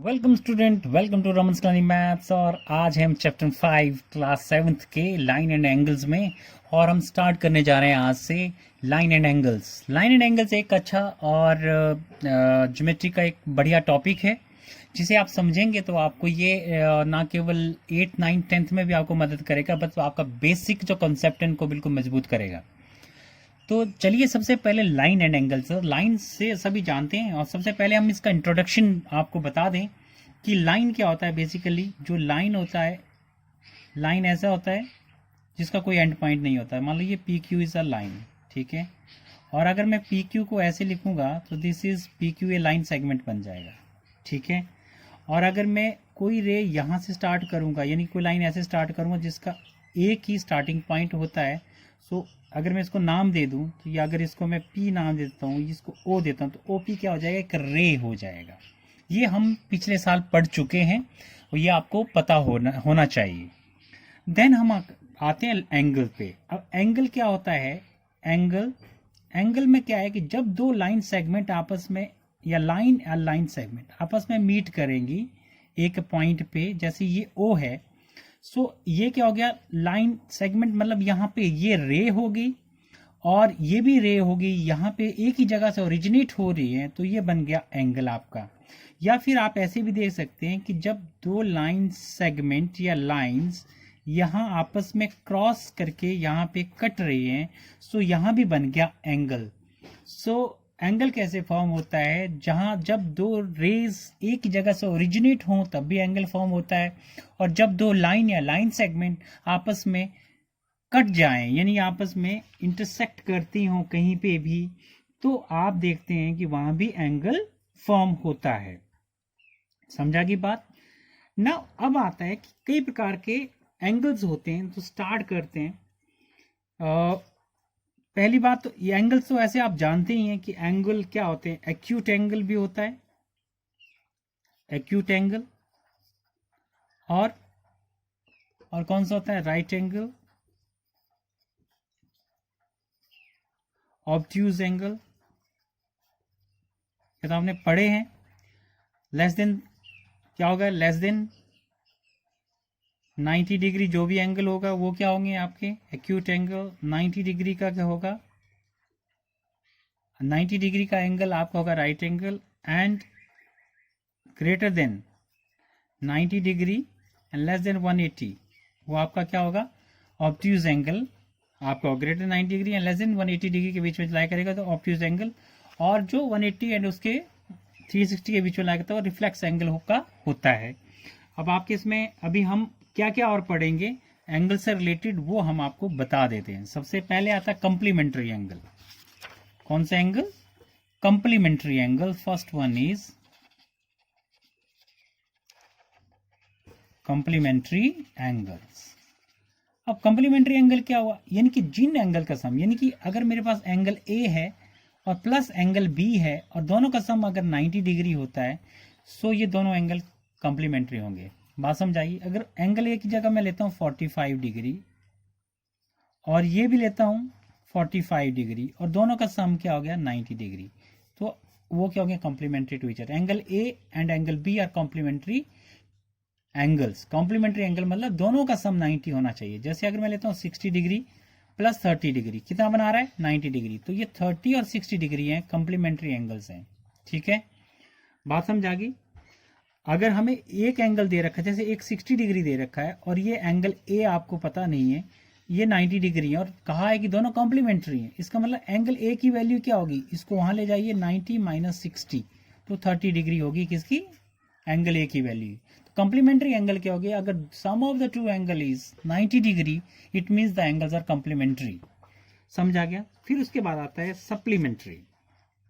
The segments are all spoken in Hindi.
Welcome student, welcome to Raman study maths. और आज हम चैप्टर 5 क्लास 7th के लाइन एंड एंगल्स में, और हम स्टार्ट करने जा रहे हैं आज से line and angles. Line and angles एक अच्छा और ज्योमेट्री का एक बढ़िया टॉपिक है जिसे आप समझेंगे तो आपको ये ना केवल 8, 9, 10th में भी आपको मदद करेगा, बस आपका बेसिक जो कॉन्सेप्ट है उनको बिल्कुल मजबूत करेगा। तो चलिए सबसे पहले लाइन एंड एंगल्स, लाइन से सभी जानते हैं, और सबसे पहले हम इसका इंट्रोडक्शन आपको बता दें कि लाइन क्या होता है। बेसिकली जो लाइन होता है, लाइन ऐसा होता है जिसका कोई एंड पॉइंट नहीं होता है। मान लो ये P Q is a line, ठीक है। और अगर मैं पी क्यू को ऐसे लिखूंगा तो this is P Q, A line segment बन जाएगा, ठीक है। और अगर मैं कोई रे यहाँ से स्टार्ट करूंगा, यानी कोई लाइन ऐसे स्टार्ट करूंगा जिसका एक ही स्टार्टिंग पॉइंट होता है, सो अगर मैं इसको नाम दे दूं तो, या अगर इसको मैं पी नाम देता हूँ, इसको ओ देता हूँ, तो ओ पी क्या हो जाएगा, एक रे हो जाएगा। ये हम पिछले साल पढ़ चुके हैं और ये आपको पता होना चाहिए। देन हम आते हैं एंगल पे। अब एंगल क्या होता है, एंगल में क्या है कि जब दो लाइन सेगमेंट आपस में, या लाइन सेगमेंट आपस में मीट करेंगी एक पॉइंट पे, जैसे ये ओ है, सो ये क्या हो गया, लाइन सेगमेंट, मतलब यहाँ पे ये रे होगी और ये भी रे होगी, यहाँ पे एक ही जगह से ओरिजिनेट हो रही है, तो ये बन गया एंगल आपका। या फिर आप ऐसे भी देख सकते हैं कि जब दो लाइन सेगमेंट या लाइंस यहाँ आपस में क्रॉस करके यहाँ पे कट रही हैं, सो यहाँ भी बन गया एंगल। सो एंगल कैसे फॉर्म होता है, जहां जब दो रेज एक ही जगह से ओरिजिनेट हों तब भी एंगल फॉर्म होता है, और जब दो लाइन या लाइन सेगमेंट आपस में कट जाएं, यानी आपस में इंटरसेक्ट करती हों कहीं पे भी, तो आप देखते हैं कि वहां भी एंगल फॉर्म होता है। समझा की बात ना। अब आता है कि कई प्रकार के एंगल्स होते हैं, तो स्टार्ट करते हैं। पहली बात तो ये एंगल्स तो ऐसे आप जानते ही हैं कि एंगल क्या होते हैं। एक्यूट एंगल भी होता है, एक्यूट एंगल, और कौन सा होता है, राइट एंगल, ऑब्ट्यूज एंगल, ये तो आपने पढ़े हैं। लेस देन क्या होगा, लेस देन 90 डिग्री जो भी एंगल होगा वो क्या होंगे आपके एक्यूट एंगल। 90 डिग्री का क्या होगा, 90 डिग्री का एंगल आपका होगा right angle, and greater than 90 degree and less than 180 वो आपका क्या होगा, ऑब्ट्यूज एंगल आपका। Greater 90 degree and less than 180 degree के बीच में लाई करेगा तो ऑब्ट्यूज एंगल, और जो 180 एंड उसके 360 के बीच में लाई करता है रिफ्लेक्स एंगल का होता है। अब आपके इसमें अभी हम क्या क्या और पढ़ेंगे एंगल से रिलेटेड, वो हम आपको बता देते हैं। सबसे पहले आता है कंप्लीमेंट्री एंगल। कौन सा angle, complementary angle. First one is complementary angles. अब कंप्लीमेंट्री एंगल क्या हुआ, यानी कि जिन एंगल का सम, यानी कि अगर मेरे पास एंगल ए है और प्लस एंगल बी है और दोनों का सम अगर 90 डिग्री होता है, सो ये दोनों एंगल कंप्लीमेंट्री होंगे। बात समझाइए। अगर एंगल ए की जगह मैं लेता हूं 45 डिग्री और ये भी लेता हूं 45 डिग्री, और दोनों का सम क्या हो गया 90 डिग्री, तो वो क्या हो गया, complementary to each other. Angle A and angle B are complementary angles. Complementary angle मतलब दोनों का सम 90 होना चाहिए। जैसे अगर मैं लेता हूँ 60 डिग्री प्लस 30 डिग्री, कितना बना रहा है 90 डिग्री, तो ये 30 और 60 डिग्री हैं, कॉम्प्लीमेंट्री एंगल्स हैं, ठीक है। बात समझ आ गई। अगर हमें एक एंगल दे रखा है, जैसे एक 60 डिग्री दे रखा है और ये एंगल ए आपको पता नहीं है, ये 90 डिग्री है, और कहा है कि दोनों कॉम्प्लीमेंट्री हैं, इसका मतलब एंगल ए की वैल्यू क्या होगी, इसको वहां ले जाइए 90 माइनस 60, तो 30 डिग्री होगी किसकी, एंगल ए की वैल्यू। कंप्लीमेंट्री एंगल क्या होगी, अगर sum of the two angle is 90 degree, it means the angles are complementary. समझ आ गया। फिर उसके बाद आता है सप्लीमेंट्री।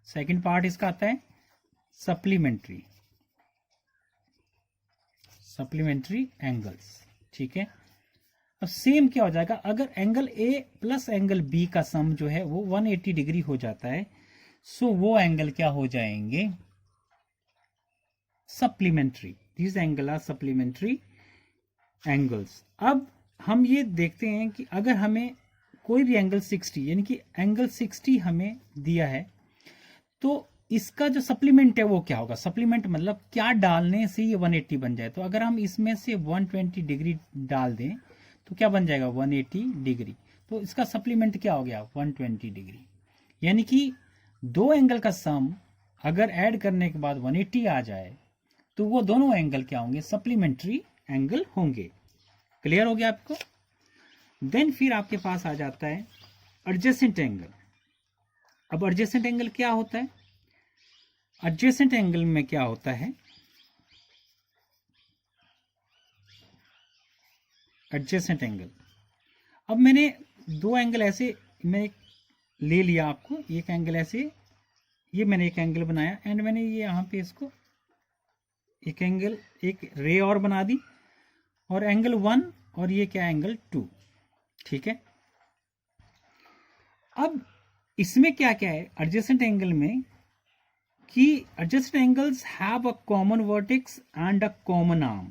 सेकंड पार्ट इसका आता है सप्लीमेंट्री, सप्लीमेंट्री एंगल्स, ठीक है। अब सेम क्या हो जाएगा, अगर angle A plus angle B का सम जो है वो 180 डिग्री हो जाता है, सो वो एंगल क्या हो जाएंगे, supplementary. These angle are supplementary angles। अब हम ये देखते हैं कि अगर हमें कोई भी एंगल 60, यानी कि एंगल 60 हमें दिया है, तो इसका जो सप्लीमेंट है वो क्या होगा, सप्लीमेंट मतलब क्या डालने से ये 180 बन जाए। तो अगर हम इसमें से 120 डिग्री डाल दें तो क्या बन जाएगा 180 डिग्री। तो इसका सप्लीमेंट क्या हो गया 120 डिग्री। यानी कि दो एंगल का सम अगर ऐड करने के बाद 180 आ जाए तो वो दोनों एंगल क्या होंगे, सप्लीमेंट्री एंगल होंगे। क्लियर हो गया आपको। देन फिर आपके पास आ जाता है एडजेसेंट एंगल। अब एडजेसेंट एंगल क्या होता है, एडजेसेंट एंगल में क्या होता है, एडजेसेंट एंगल, अब मैंने दो एंगल ऐसे मैं ले लिया आपको, एक एंगल ऐसे, ये मैंने एक एंगल बनाया एंड मैंने ये यहाँ पे इसको एक एंगल, एक रे और बना दी, और एंगल 1 और ये क्या एंगल 2, ठीक है। अब इसमें क्या क्या है एडजेसेंट एंगल में कि adjacent angles have a common vertex and a common arm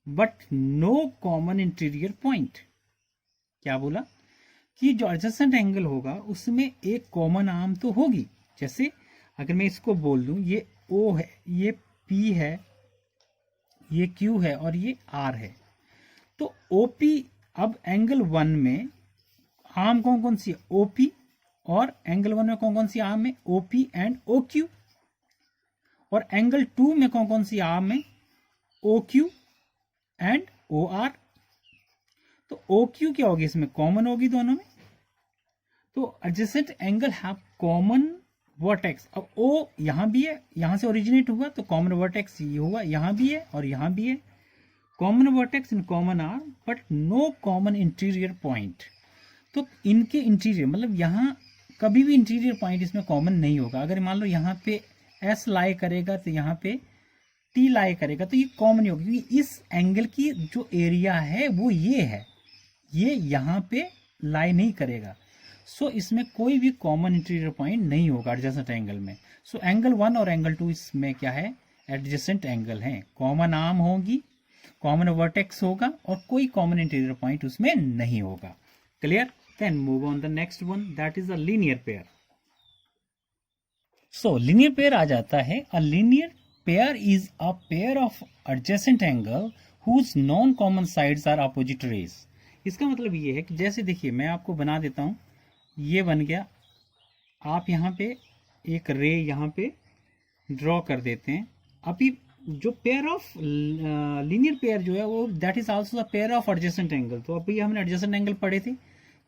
but no common interior point. क्या बोला कि जो एडजेसेंट एंगल होगा उसमें एक कॉमन आर्म तो होगी। जैसे अगर मैं इसको बोल दूं ये O है, ये P है, ये Q है और ये R है, तो OP, अब एंगल 1 में आर्म कौन कौन सी है, OP, और एंगल 1 में कौन कौन सी आर्म है, OP एंड OQ, और एंगल 2 में कौन कौन सी आर्म है, OQ एंड OR। तो OQ क्या होगी, इसमें कॉमन होगी दोनों में। तो adjacent angle have common vertex. अब O यहां भी है, यहां से ओरिजिनेट हुआ तो कॉमन वर्टेक्स ये हुआ, यहां भी है और यहां भी है, common vertex in common arm but no common interior point. तो इनके इंटीरियर मतलब यहाँ कभी भी इंटीरियर पॉइंट इसमें कॉमन नहीं होगा। अगर मान लो यहाँ पे S लाई करेगा तो यहाँ पे T लाई करेगा तो ये कॉमन नहीं होगा, क्योंकि इस एंगल की जो एरिया है वो ये है, ये यहाँ पे लाई नहीं करेगा। सो इसमें कोई भी कॉमन इंटीरियर पॉइंट नहीं होगा एडजेसेंट एंगल में। सो एंगल 1 और एंगल 2 इसमें क्या है, एडजेसेंट एंगल है। कॉमन आर्म होगी, कॉमन वर्टेक्स होगा और कोई कॉमन इंटीरियर पॉइंट उसमें नहीं होगा। Clear. Then move on the next one, that is a linear pair. So linear pair आ जाता है, a linear pair is a pair of adjacent angle whose non-common sides are opposite rays. इसका मतलब ये है कि जैसे देखिए मैं आपको बना देता हूँ, ये बन गया, आप यहाँ पे एक रे यहाँ पे ड्रॉ कर देते हैं। अभी जो पेयर ऑफ लीनियर पेयर जो है वो that is also the pair of adjacent angle. तो अभी हमने एडजेसेंट एंगल पढ़े थे,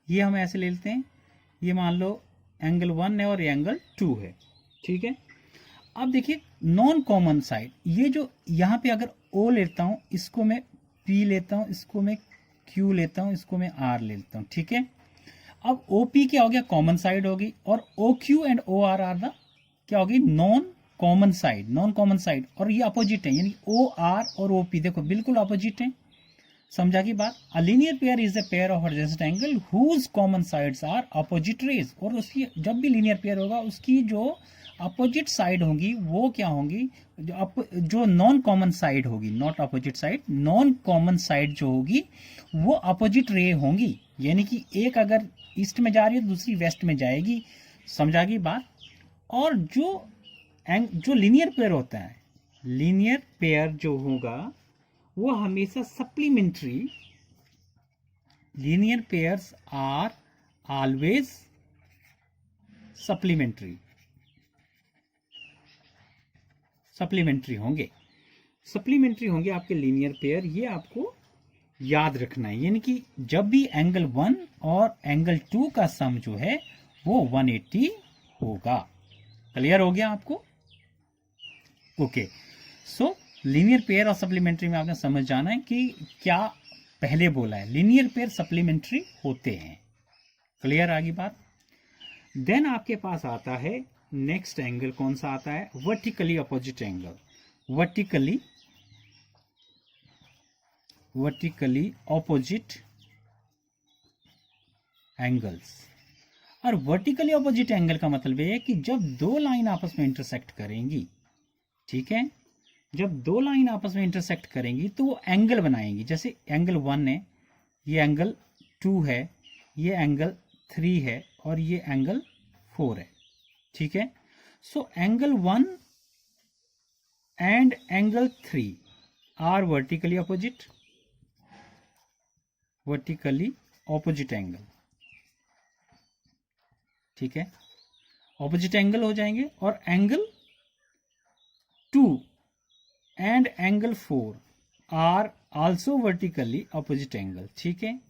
ये हम ऐसे ले लेते हैं, ये मान लो एंगल 1 है और ये एंगल 2 है, ठीक है। अब देखिए नॉन कॉमन साइड, ये जो यहाँ पे अगर O लेता हूँ, इसको मैं P लेता हूँ, इसको मैं Q लेता हूँ, इसको मैं R लेता हूँ, ठीक है। अब OP क्या हो गया, कॉमन साइड होगी, और OQ and OR are the क्या होगी, non common side, non common side, और ये अपोजिट है, यानी OR और OP देखो बिल्कुल अपोजिट है। समझा की बात। A linear pair is a pair of adjacent angle whose common sides are opposite rays. और उसकी जब भी लीनियर पेयर होगा उसकी जो अपोजिट साइड होंगी वो क्या होंगी, जो नॉन कॉमन साइड होगी, not opposite side, non common side जो होगी वो अपोजिट रे होंगी। यानी कि एक अगर ईस्ट में जा रही है तो दूसरी वेस्ट में जाएगी। समझा की बात। और जो लीनियर पेयर होता है, लीनियर पेयर जो होगा वो हमेशा supplementary, linear pairs are always supplementary, supplementary होंगे, सप्लीमेंट्री होंगे आपके लीनियर पेयर। ये आपको याद रखना है। यानी कि जब भी एंगल 1 और एंगल 2 का सम जो है वो 180 होगा। क्लियर हो गया आपको। ओके, सो लीनियर पेयर और सप्लीमेंट्री में आपने समझ जाना है कि क्या पहले बोला है, लीनियर पेयर सप्लीमेंट्री होते हैं। क्लियर आगे बात। देन आपके पास आता है नेक्स्ट एंगल, कौन सा आता है, vertically opposite angle. Vertically opposite angles. और वर्टिकली अपोजिट एंगल का मतलब ये है कि जब दो लाइन आपस में इंटरसेक्ट करेंगी, ठीक है, जब दो लाइन आपस में इंटरसेक्ट करेंगी तो वो एंगल बनाएंगी। जैसे एंगल 1 है, ये एंगल 2 है, ये एंगल 3 है और ये एंगल 4 है, ठीक है। So angle 1 and angle 3 are vertically opposite angle. ठीक है, ऑपोजिट एंगल हो जाएंगे. और angle 2 and angle 4 are also vertically opposite angle. ठीक है,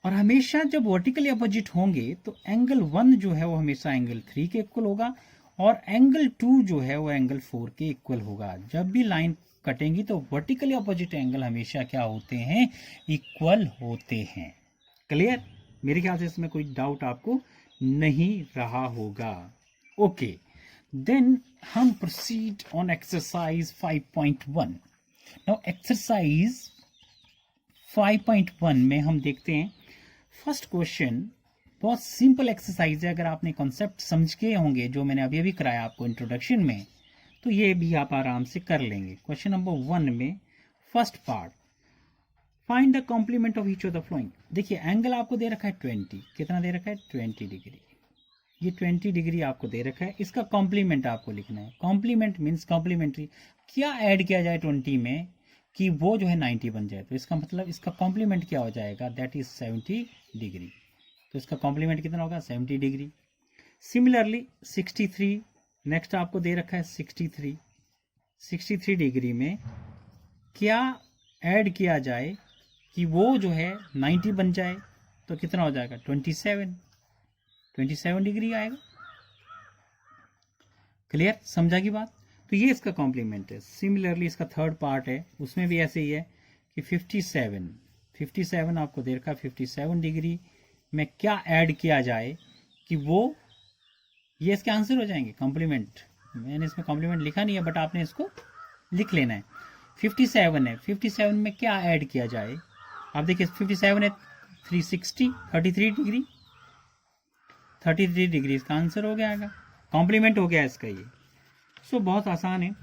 और हमेशा जब वर्टिकली अपोजिट होंगे तो एंगल 1 जो है वो हमेशा एंगल 3 के इक्वल होगा और एंगल 2 जो है वो एंगल 4 के इक्वल होगा. जब भी लाइन कटेंगी तो वर्टिकली अपोजिट एंगल हमेशा क्या होते हैं, इक्वल होते हैं. क्लियर? मेरे ख्याल से इसमें कोई डाउट आपको नहीं रहा होगा. ओके, देन हम proceed on exercise 5.1. Now exercise 5.1 में हम देखते हैं फर्स्ट क्वेश्चन. बहुत सिंपल एक्सरसाइज है. अगर आपने कॉन्सेप्ट समझ के होंगे जो मैंने अभी अभी कराया आपको इंट्रोडक्शन में, तो ये भी आप आराम से कर लेंगे. क्वेश्चन नंबर 1 में first part, find the complement of each of the following. देखिए एंगल आपको दे रखा है 20. कितना दे रखा है? 20 डिग्री. ये 20 डिग्री आपको दे रखा है. इसका कॉम्प्लीमेंट आपको लिखना है. Complement means complementary. क्या ऐड किया जाए 20 में कि वो जो है 90 बन जाए? तो इसका मतलब इसका कॉम्प्लीमेंट क्या हो जाएगा? That is 70 degree. तो इसका कॉम्प्लीमेंट कितना होगा? 70 डिग्री. सिमिलरली 63, नेक्स्ट आपको दे रखा है 63. 63 डिग्री में क्या ऐड किया जाए कि वो जो है 90 बन जाए? तो कितना हो जाएगा? 27 डिग्री आएगा. क्लियर? समझा की बात? तो ये इसका कॉम्प्लीमेंट है. सिमिलरली इसका थर्ड पार्ट है, उसमें भी ऐसे ही है कि 57 आपको दे रखा है. 57 डिग्री में क्या ऐड किया जाए कि वो, ये इसके आंसर हो जाएंगे कॉम्प्लीमेंट. मैंने इसमें कॉम्प्लीमेंट लिखा नहीं है बट आपने इसको लिख लेना है. 57 है, 57 में क्या ऐड किया जाए? आप देखिए 57 है 360, 33 डिग्री. 33 डिग्री इसका आंसर हो गया, कॉम्प्लीमेंट हो गया इसका ये. सो बहुत आसान है.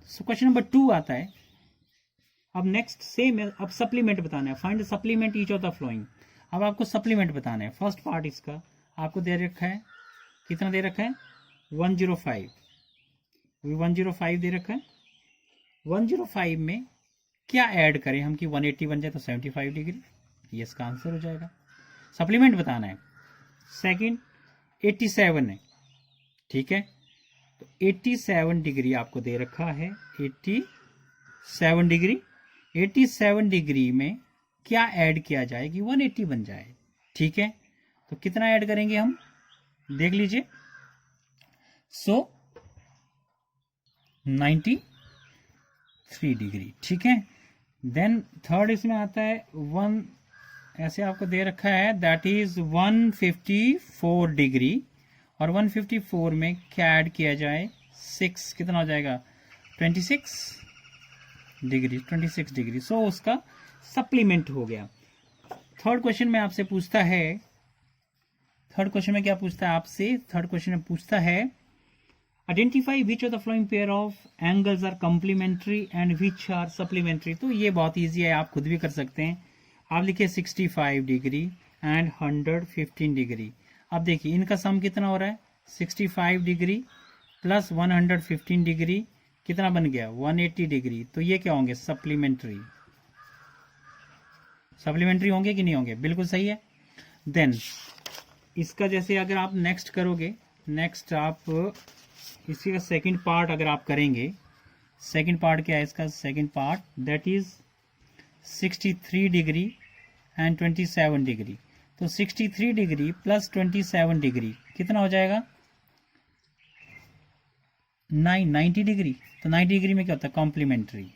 सो क्वेश्चन नंबर 2 आता है. अब नेक्स्ट सेम है. अब सप्लीमेंट बताना है. Find the supplement each of the flowing. अब आपको सप्लीमेंट बताना है. फर्स्ट पार्ट इसका आपको दे रखा है, कितना दे रखा है? 105. 105 दे रखा है. 105 में क्या ऐड करें हम कि 180 बन जाए? तो 75 डिग्री. ये इसका आंसर हो जाएगा. सप्लीमेंट बताना है. सेकंड 87 है. ठीक है, तो 87 डिग्री आपको दे रखा है. 87 डिग्री. 87 डिग्री में क्या ऐड किया जाए कि 180 बन जाए? ठीक है, तो कितना ऐड करेंगे हम? देख लीजिए. सो 93 डिग्री. ठीक है, देन थर्ड इसमें आता है 1, ऐसे आपको दे रखा है, दैट इज 154 डिग्री. और 154 में क्या ऐड किया जाए? 6, कितना हो जाएगा? 26 डिग्री. 26 डिग्री. सो उसका सप्लीमेंट हो गया. थर्ड क्वेश्चन में आपसे पूछता है, थर्ड क्वेश्चन में क्या पूछता है आपसे? थर्ड क्वेश्चन में पूछता है, identify which of the following pair of angles are complementary and which are supplementary. तो ये बहुत इजी है, आप खुद भी कर सकते हैं. आप लिखिए 65 डिग्री एंड 115 डिग्री. अब देखिए इनका सम कितना हो रहा है? 65 डिग्री प्लस 115 डिग्री कितना बन गया? 180 डिग्री. तो ये क्या होंगे? सप्लीमेंट्री. सप्लीमेंट्री होंगे कि नहीं होंगे? बिल्कुल सही है. देन इसका जैसे अगर आप नेक्स्ट करोगे, नेक्स्ट आप इसी का सेकंड पार्ट अगर आप करेंगे, सेकंड पार्ट क्या है इसका? Second part that is 63 degree and 27 degree. तो 63 डिग्री प्लस 27 डिग्री कितना हो जाएगा? 90 डिग्री. तो 90 डिग्री में क्या होता है? कॉम्प्लीमेंट्री.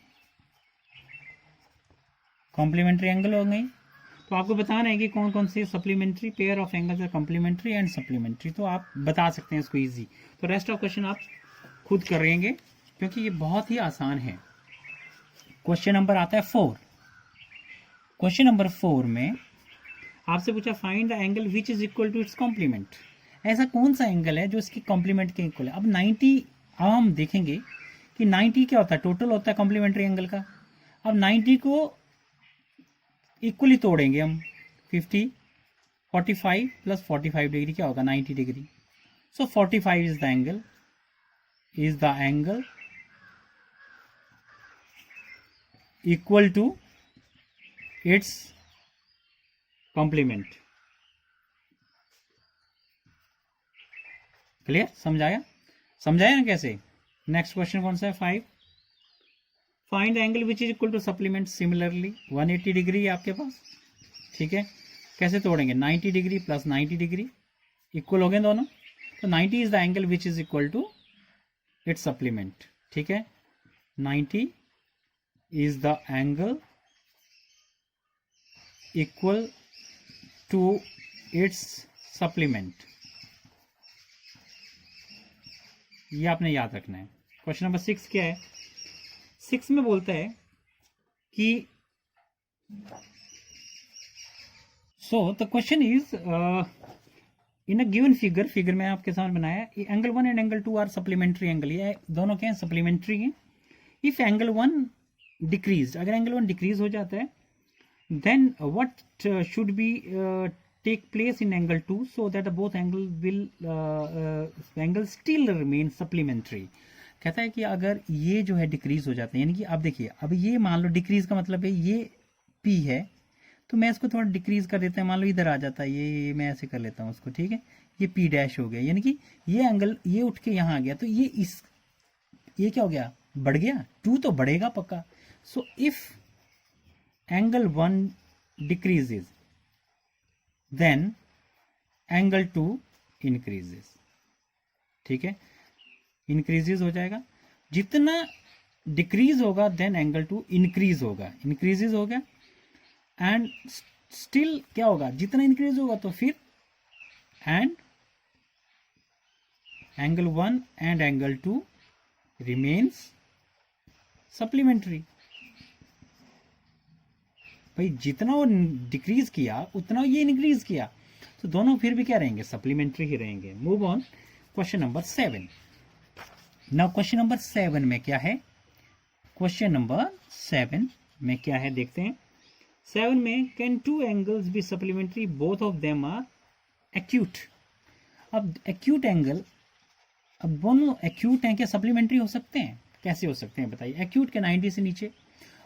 कॉम्प्लीमेंट्री एंगल हो गई. तो आपको बताना है कि कौन कौन से supplementary pair of angles are complementary and supplementary. तो आप बता सकते हैं इसको इजी. तो रेस्ट ऑफ क्वेश्चन आप खुद करेंगे क्योंकि ये बहुत ही आसान है. क्वेश्चन नंबर आता है 4. क्वेश्चन नंबर 4 में आपसे पूछा find the angle which is equal to its complement. ऐसा कौन सा एंगल है जो इसकी कॉम्प्लीमेंट के इक्वल है? अब 90, अब हम देखेंगे कि 90 क्या होता है? टोटल होता है कॉम्प्लीमेंट्री एंगल का. अब 90 को इक्वली तोड़ेंगे हम. 45 प्लस 45 डिग्री क्या होगा? 90 degree. So 45 is the angle. Is the angle equal to its complement. Clear? समझाया? समझाया ना कैसे? नेक्स्ट क्वेश्चन कौन सा है? 5, find angle which is equal to supplement similarly. 180 degree है आपके पास, ठीक है। कैसे तोड़ेंगे? 90 डिग्री प्लस 90 डिग्री इक्वल हो गए दोनों, तो 90 is the angle which is equal to its supplement, ठीक है। 90 is the angle equal to its supplement. ये आपने याद रखना है। क्वेश्चन नंबर 6 क्या है? 6 में बोलता है कि so the question is in a given figure में आपके सामने बनाया, angle 1 and angle 2 are supplementary angle. ये दोनों क्या है? सप्लीमेंट्री हैं। इफ एंगल 1 डिक्रीज, अगर एंगल 1 डिक्रीज हो जाता है, then what should be take place in angle 2 so that both angle still remain supplementary। कहता है कि अगर ये जो है डिक्रीज हो जाता है, यानी कि अब देखिए, अब ये मान लो डिक्रीज का मतलब है ये P है, तो मैं इसको थोड़ा डिक्रीज कर देता हूँ, मान लो इधर आ जाता है ये मैं ऐसे कर लेता हूँ उसको, ठीक है। ये P डैश हो गया, यानी कि ये एंगल ये उठ के यहाँ आ गया, तो ये क्या हो गया? बढ़ गया। 2 तो बढ़ेगा पक्का। So if angle 1 decreases then angle 2 increases, ठीक है। इंक्रीजेस हो जाएगा, जितना डिक्रीज होगा देन एंगल 2 इंक्रीज होगा, इंक्रीजेस हो गया। एंड स्टिल क्या होगा? जितना इंक्रीज होगा तो फिर and angle 1 and angle 2 remains supplementary. भाई जितना वो डिक्रीज किया उतना ये इंक्रीज किया, तो दोनों फिर भी क्या रहेंगे? सप्लीमेंट्री ही रहेंगे। Move on, question number 7। Now question number 7 में क्या है? क्वेश्चन नंबर 7 में क्या है देखते हैं। 7 में can 2 angles be supplementary both of them are acute. अब एक्यूट एंगल, अब दोनों एक्यूट हैं, क्या सप्लीमेंट्री हो सकते हैं? कैसे हो सकते हैं बताइए? एक्यूट के 90 से नीचे,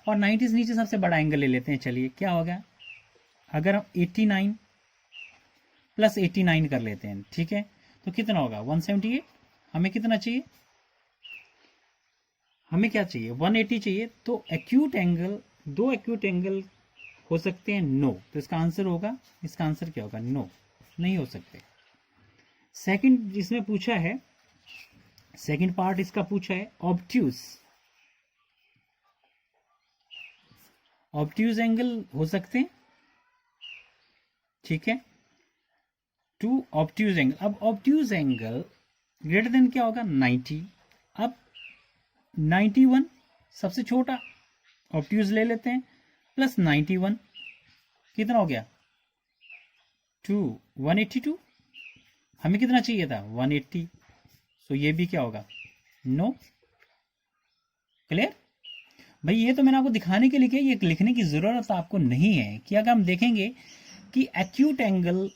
और 90 से नीचे सबसे बड़ा एंगल ले लेते हैं। चलिए क्या हो गया? अगर हम 89 प्लस 89 कर लेते हैं, ठीक है, तो कितना होगा? 178। हमें कितना चाहिए? हमें क्या चाहिए? 180 चाहिए। तो एक्यूट एंगल, 2 एक्यूट एंगल हो सकते हैं? नो। तो इसका आंसर होगा, इसका आंसर क्या होगा? नो, नहीं हो सकते। सेकंड जिसमें पूछा है, सेकंड पार्ट इसका पूछा है ऑब्ट्यूज। ऑब्ट्यूज एंगल हो सकते हैं, ठीक है। 2 ऑब्ट्यूज एंगल। अब ऑब्ट्यूज एंगल ग्रेटर देन क्या होगा? 90। अब 91 सबसे छोटा ऑब्ट्यूज ले लेते हैं, प्लस 91 कितना हो गया? 2 182। हमें कितना चाहिए था? 180। सो ये भी क्या होगा? नो। क्लियर? भाई ये तो मैंने आपको दिखाने के लिए किया, ये लिखने की जरूरत आपको नहीं है। कि अगर हम देखेंगे कि एक्यूट एंगल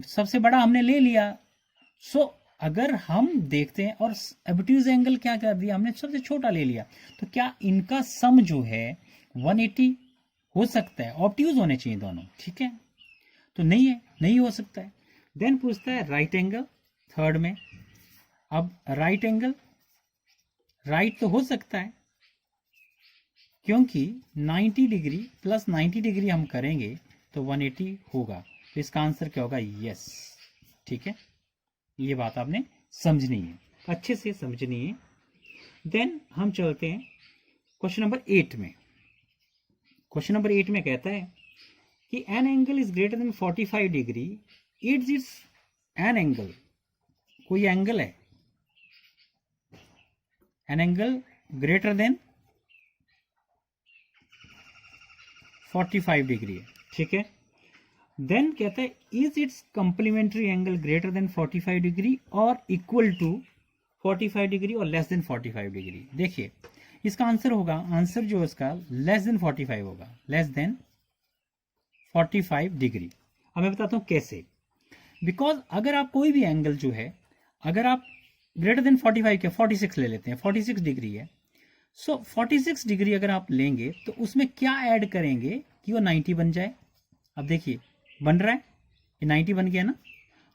सबसे बड़ा हमने ले लिया, सो अगर हम देखते हैं और ऑब्ट्यूज एंगल क्या कर दिया हमने? सबसे छोटा ले लिया, तो क्या इनका सम जो है 180 हो सकता है? ऑब्ट्यूज होने चाहिए दोनों, ठीक है। तो नहीं है, नहीं हो सकता है। देन पूछता है राइट एंगल, थर्ड में। अब राइट एंगल, राइट तो हो सकता है, क्योंकि 90 डिग्री प्लस 90 डिग्री हम करेंगे तो 180 होगा। तो इसका आंसर क्या होगा? यस, ठीक है। ये बात आपने समझनी है, अच्छे से समझनी है। देन हम चलते हैं क्वेश्चन नंबर 8 में। क्वेश्चन नंबर 8 में कहता है कि an angle is greater than 45 degree, it's is an angle. कोई एंगल है, an angle greater than 45 degree है, ठीक है। देन कहता है is it's complementary angle greater than 45 degree और इक्वल टू 45 डिग्री और लेस देन 45 डिग्री। देखिए इसका आंसर होगा, आंसर जो इसका लेस देन 45 होगा, लेस देन 45 डिग्री। अब मैं बताता हूं कैसे। बिकॉज अगर आप कोई भी एंगल जो है, अगर आप ग्रेटर देन 45 क्या 46 ले लेते हैं, 46 डिग्री है। सो 46 डिग्री अगर आप लेंगे तो उसमें क्या ऐड करेंगे कि वो 90 बन जाए। अब देखिए बन रहा है, ये 90 बन गया ना,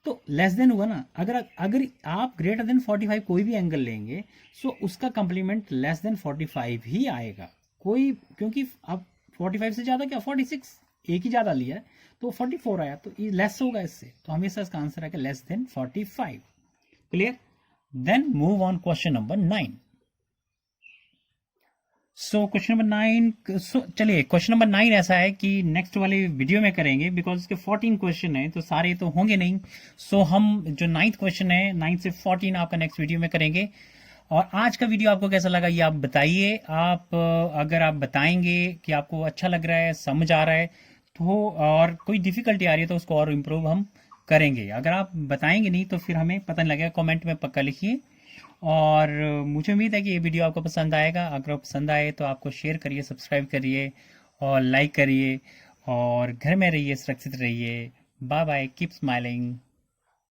तो लेस देन हुआ ना। अगर अगर आप ग्रेटर देन 45 कोई भी एंगल लेंगे सो उसका कंप्लीमेंट लेस देन 45 ही आएगा। कोई, क्योंकि अब 45 से ज़्यादा क्या 46, एक ही ज़्यादा लिया है तो 44 आया, तो ये लेस होगा इससे, तो हमेशा इसका आंसर आएगा less than 45। Clear? Then move on question number 9। So question number 9, चलिए क्वेश्चन नंबर 9 ऐसा है कि नेक्स्ट वाले वीडियो में करेंगे, बिकॉज इसके 14 क्वेश्चन हैं तो सारे तो होंगे नहीं। सो हम जो 9th क्वेश्चन है 9 से 14 आपका नेक्स्ट वीडियो में करेंगे। और आज का वीडियो आपको कैसा लगा ये आप बताइए। आप अगर आप बताएंगे कि आपको अच्छा लग रहा है, समझ आ रहा है, तो और कोई डिफिकल्टी आ रही है तो उसको और इम्प्रूव हम करेंगे। अगर आप बताएंगे नहीं तो फिर हमें पता नहीं लगेगा। कमेंट में पक्का लिखिए। और मुझे उम्मीद है कि ये वीडियो आपको पसंद आएगा। अगर पसंद आए तो आपको शेयर करिए, सब्सक्राइब करिए और लाइक करिए, और घर में रहिए, सुरक्षित रहिए। Bye bye, keep smiling.